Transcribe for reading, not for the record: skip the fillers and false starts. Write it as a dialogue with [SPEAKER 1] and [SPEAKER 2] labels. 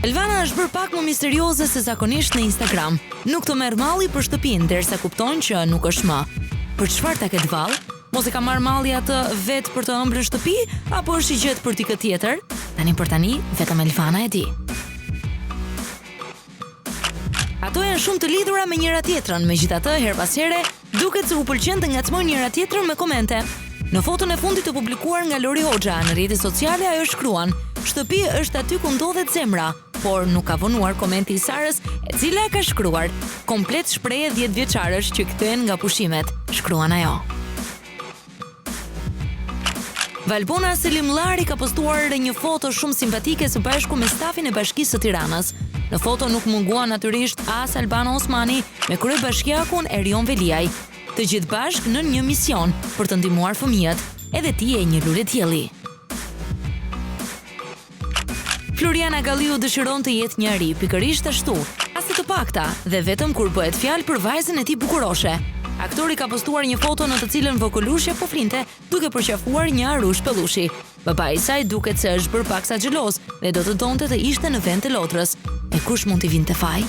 [SPEAKER 1] Elvana është bërë pak më misterioze se zakonisht në Instagram. Nuk të merr malli për shtëpinë derisa kupton që nuk është më. Për çfarë ta ket vallë? Mos e ka marrë malli atë vetë për të ëmbrë në shtëpi apo është i gjetë për dikë tjetër? Tani vetëm Elvana e di. Ato janë shumë të lidhura me njëra tjetrën, megjithatë her pas here duket se u pëlqen të ngacmojnë njëra tjetrën me komente. Në foton e fundit të publikuar nga Lori Hoxha në rrjetet sociale ajo shkruan: "Shtëpi është aty ku ndodhet zemra", por nuk ka vonuar komenti i Sarës, e cila ka shkruar: "Komplet shprehje 10 vjeçarësh që kthehen nga pushimet", shkruan ajo. Valbona Selimllari ka postuar një foto shumë simpatike së bashku me stafin e Bashkisë së Tiranës. Në foto nuk mungua natyrisht as Albana Osmani me kryebashkiakun Erion Veliaj, të gjithë bashkë në një mision për të ndihmuar fëmijët, edhe ti e një lule dielli. Floriana Galliu dëshiron të jetë një ari, pikërisht ashtu, as të pakta, dhe vetëm kur bëhet fjalë për vajzën e tij bukuroshe. Aktori ka postuar një foto në të cilën vokolushja po flinte duke përqafuar një arush pellushi. Babai i saj duket se është bërë paksa xheloz dhe do të donte të ishte në vend të lotrës. E kush mund t'i vinte faj?